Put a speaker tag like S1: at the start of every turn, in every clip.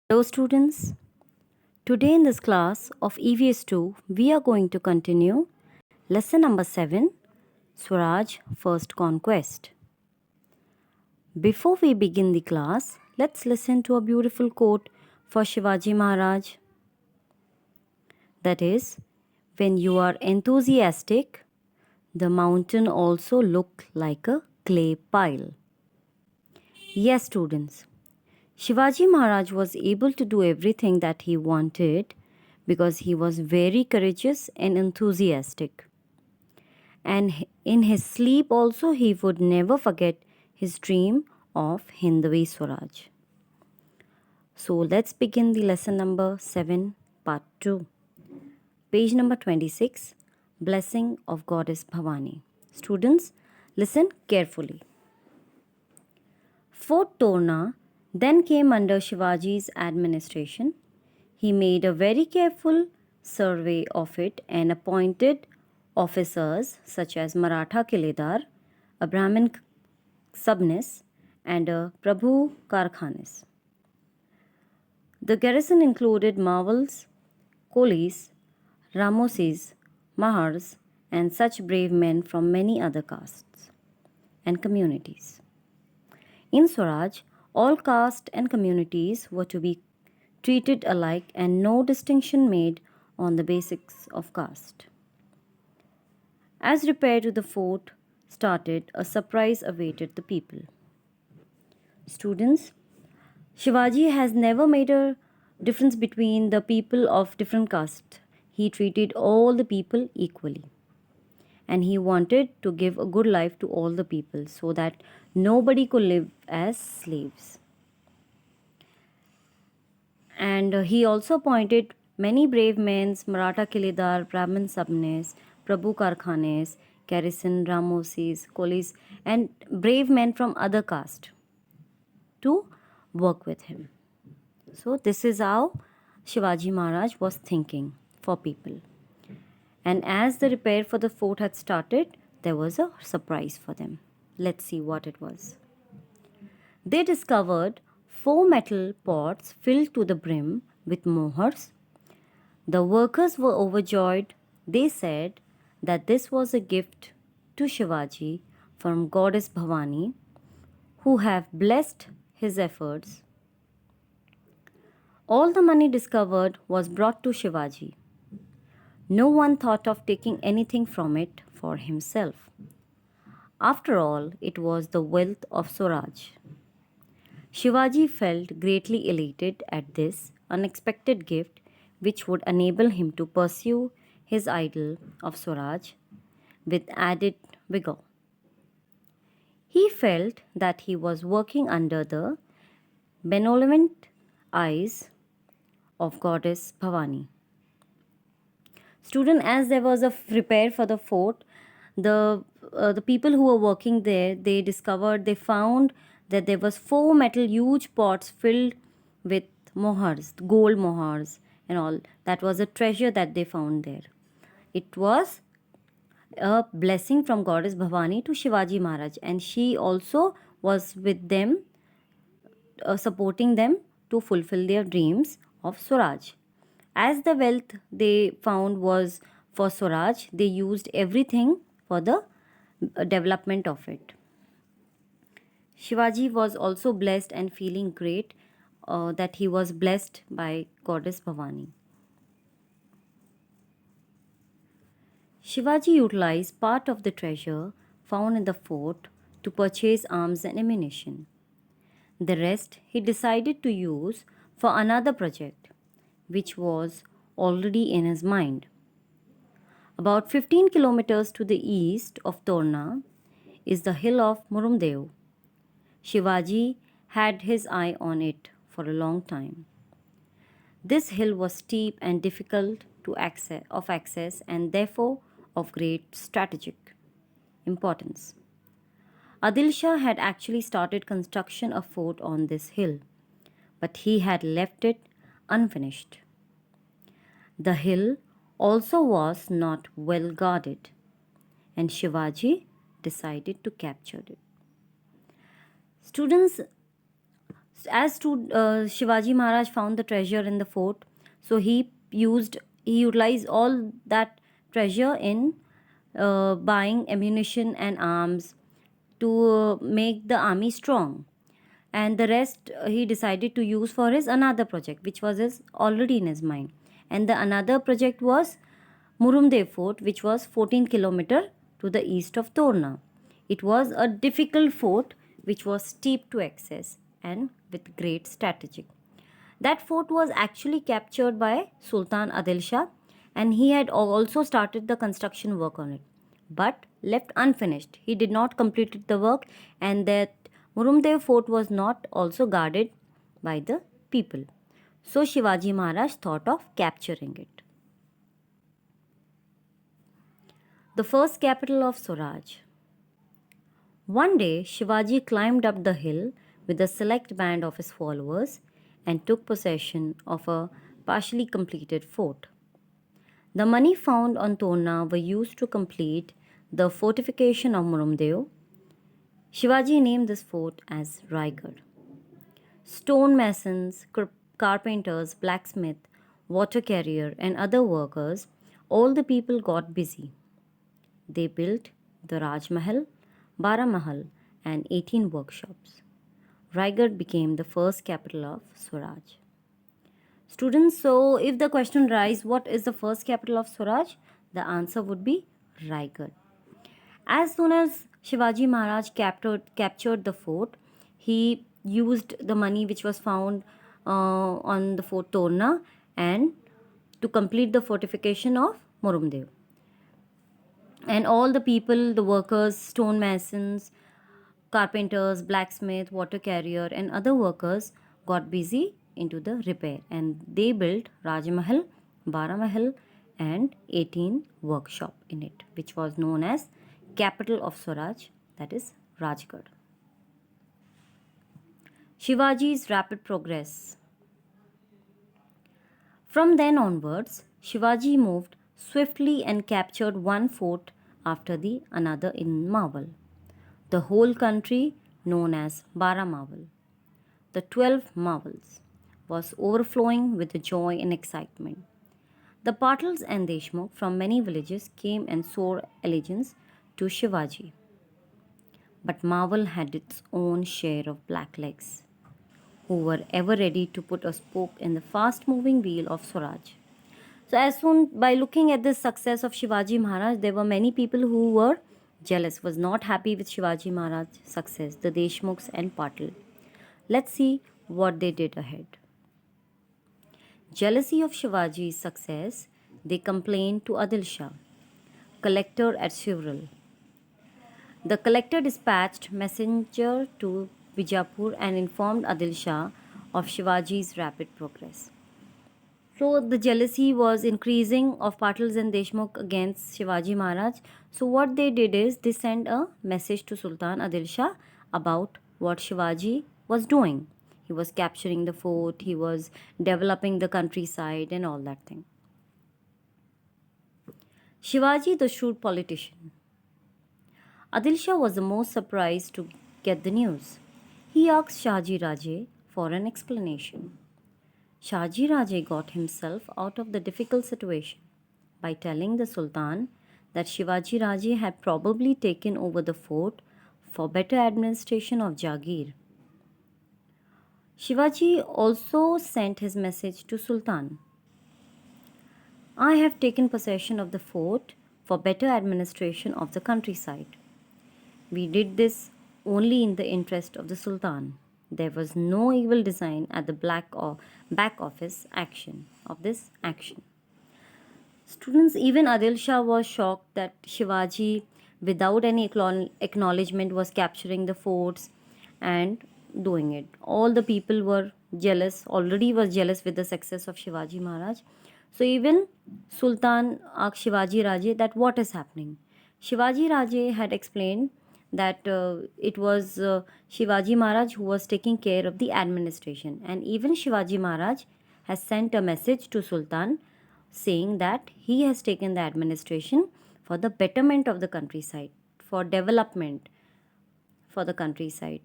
S1: Hello, students. Today in this class of EVS 2, we are going to continue lesson number 7, Swaraj First Conquest. Before we begin the class, let's listen to a beautiful quote for Shivaji Maharaj. That is, when you are enthusiastic, the mountain also look like a clay pile. Yes, students. Shivaji Maharaj was able to do everything that he wanted because he was very courageous and enthusiastic. And in his sleep also, he would never forget his dream of Hindvi Swaraj. So let's begin the lesson number 7, part 2. Page number 26, Blessing of Goddess Bhavani. Students, listen carefully. Fort Torna then came under Shivaji's administration. He made a very careful survey of it and appointed officers such as Maratha Kiledar, a Brahmin subnis, and a Prabhu Karkhanis. The garrison included Mawals, Kolis, Ramosis, Mahars, and such brave men from many other castes and communities. In Swaraj, all castes and communities were to be treated alike and no distinction made on the basis of caste. As repair to the fort started, a surprise awaited the people. Students, Shivaji has never made a difference between the people of different castes. He treated all the people equally. And he wanted to give a good life to all the people so that nobody could live as slaves. And he also appointed many brave men, Maratha Kiledar, Brahmin Sabnis, Prabhu Karkhanes, Garrison, Ramosis, Kolis, and brave men from other caste to work with him. So this is how Shivaji Maharaj was thinking for people. And as the repair for the fort had started, there was a surprise for them. Let's see what it was. They discovered 4 metal pots filled to the brim with mohurs. The workers were overjoyed. They said that this was a gift to Shivaji from Goddess Bhavani, who have blessed his efforts. All the money discovered was brought to Shivaji. No one thought of taking anything from it for himself. After all, it was the wealth of Swaraj. Shivaji felt greatly elated at this unexpected gift, which would enable him to pursue his ideal of Swaraj with added vigor. He felt that he was working under the benevolent eyes of Goddess Bhavani. Student, as there was a repair for the fort, the people who were working there, they found that there was 4 metal huge pots filled with mohars, gold mohars and all. That was a treasure that they found there. It was a blessing from Goddess Bhavani to Shivaji Maharaj, and she also was with them, supporting them to fulfill their dreams of Swaraj. As the wealth they found was for Swaraj, they used everything for the development of it. Shivaji was also blessed and feeling great that he was blessed by Goddess Bhavani. Shivaji utilized part of the treasure found in the fort to purchase arms and ammunition. The rest he decided to use for another project, which was already in his mind. About 15 kilometers to the east of Torna is the hill of Murumdev. Shivaji had his eye on it for a long time. This hill was steep and difficult to access and therefore of great strategic importance. Adil Shah had actually started construction of fort on this hill, but he had left it unfinished. The hill also was not well guarded, and Shivaji decided to capture it. Students, As to Shivaji Maharaj found the treasure in the fort, so he utilized all that treasure in buying ammunition and arms to make the army strong, and the rest he decided to use for his another project which was his already in his mind. And the another project was Murumdev Fort, which was 14 kilometer to the east of Torna. It was a difficult fort which was steep to access and with great strategy. That fort was actually captured by Sultan Adil Shah, and he had also started the construction work on it, but left unfinished. He did not complete the work, and that Murumdev fort was not also guarded by the people. So Shivaji Maharaj thought of capturing it. The first capital of Swaraj. One day, Shivaji climbed up the hill with a select band of his followers and took possession of a partially completed fort. The money found on Torna were used to complete the fortification of Murumdev. Shivaji named this fort as Raigad. Stonemasons, carpenters, blacksmith, water carrier, and other workers, all the people got busy. They built the Raj Mahal, Bara Mahal, and 18 workshops. Raigad became the first capital of Swaraj. Students, so if the question arises, what is the first capital of Swaraj? The answer would be Raigad. As soon as Shivaji Maharaj captured the fort, he used the money which was found on the fort Torna and to complete the fortification of Murumdev. And all the people, the workers, stonemasons, carpenters, blacksmith, water carrier, and other workers got busy into the repair, and they built Raj Mahal, Bara Mahal, and 18 workshop in it, which was known as capital of Swaraj, that is Rajgarh. Shivaji's rapid progress. From then onwards, Shivaji moved swiftly and captured one fort after the another in Mawal, the whole country known as Baramawal. The 12 Mawals was overflowing with joy and excitement. The Patals and Deshmukh from many villages came and swore allegiance to Shivaji. But Mawal had its own share of blacklegs, who were ever ready to put a spoke in the fast moving wheel of Swaraj. So, as soon by looking at the success of Shivaji Maharaj, there were many people who were jealous, was not happy with Shivaji Maharaj's success, the Deshmukhs and Patil. Let's see what they did ahead. Jealousy of Shivaji's success, they complained to Adil Shah, collector at Shivral. The collector dispatched messenger to Bijapur and informed Adil Shah of Shivaji's rapid progress. So the jealousy was increasing of Patals and Deshmukh against Shivaji Maharaj. So what they did is they sent a message to Sultan Adil Shah about what Shivaji was doing. He was capturing the fort, he was developing the countryside and all that thing. Shivaji, the shrewd politician. Adil Shah was the most surprised to get the news. He asked Shahji Raje for an explanation. Shahji Raje got himself out of the difficult situation by telling the Sultan that Shivaji Raje had probably taken over the fort for better administration of Jagir. Shivaji also sent his message to Sultan. I have taken possession of the fort for better administration of the countryside. We did this only in the interest of the Sultan. There was no evil design at the back office action of this action. Students, even Adil Shah was shocked that Shivaji, without any acknowledgement, was capturing the forts and doing it. All the people were jealous, already was jealous with the success of Shivaji Maharaj. So even Sultan asked Shivaji Raje that what is happening. Shivaji Raje had explained that it was Shivaji Maharaj who was taking care of the administration, and even Shivaji Maharaj has sent a message to Sultan saying that he has taken the administration for the betterment of the countryside, for development for the countryside,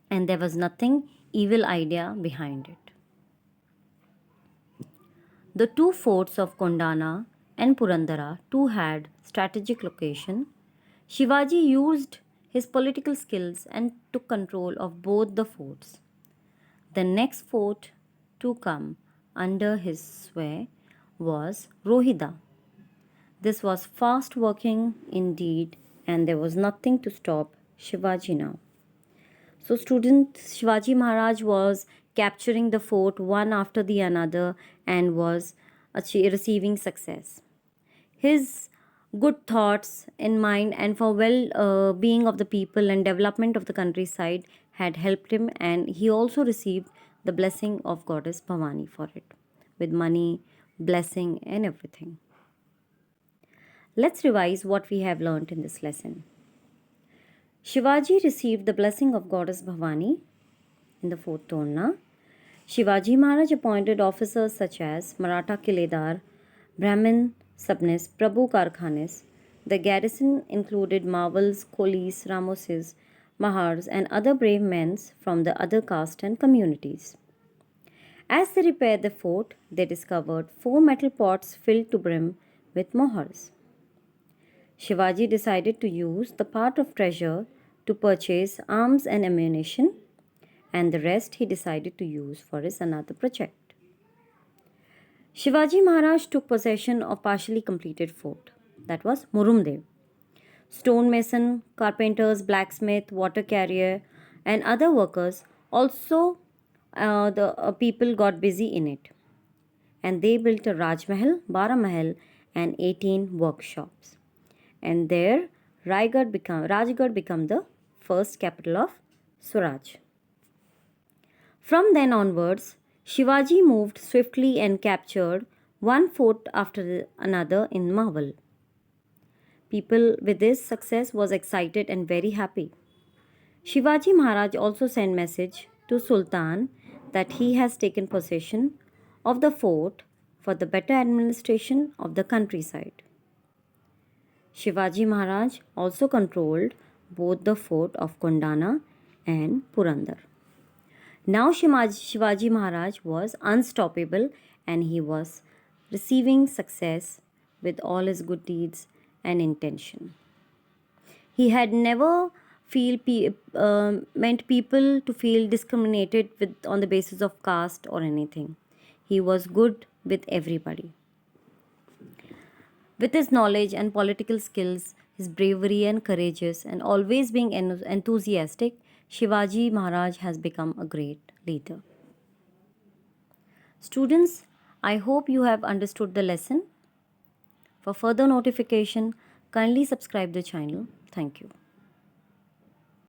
S1: and there was nothing evil idea behind it. The two forts of Kondana and Purandara too had strategic location. Shivaji used his political skills and took control of both the forts. The next fort to come under his sway was Rohida. This was fast working indeed, and there was nothing to stop Shivaji now. So, student Shivaji Maharaj was capturing the fort one after the another and was receiving success. His good thoughts in mind and for well being of the people and development of the countryside had helped him, and he also received the blessing of goddess Bhavani for it, with money, blessing, and everything. Let's revise what we have learned in this lesson. Shivaji received the blessing of goddess Bhavani in the fourth Tonna. Shivaji Maharaj appointed officers such as Maratha Kiledar, Brahmin Sabnis, Prabhu Karkhanis. The garrison included Mawals, Kolis, Ramoses, Mahars, and other brave men from the other caste and communities. As they repaired the fort, they discovered 4 metal pots filled to brim with mohurs. Shivaji decided to use the part of treasure to purchase arms and ammunition, and the rest he decided to use for his another project. Shivaji Maharaj took possession of partially completed fort, that was Murumdev. Stonemason, carpenters, blacksmith, water carrier, and other workers also the people got busy in it, and they built a Rajmahal, Baramahal, and 18 workshops. And there, Rajgarh became the first capital of Swaraj. From then onwards, Shivaji moved swiftly and captured one fort after another in Mawal. People with this success was excited and very happy. Shivaji Maharaj also sent message to Sultan that he has taken possession of the fort for the better administration of the countryside. Shivaji Maharaj also controlled both the fort of Kondana and Purandar. Now Shivaji Maharaj was unstoppable, and he was receiving success with all his good deeds and intention. He had never meant people to feel discriminated with on the basis of caste or anything. He was good with everybody. With his knowledge and political skills, his bravery and courageous, and always being enthusiastic, Shivaji Maharaj has become a great leader. Students, I hope you have understood the lesson. For further notification, kindly subscribe the channel. Thank you.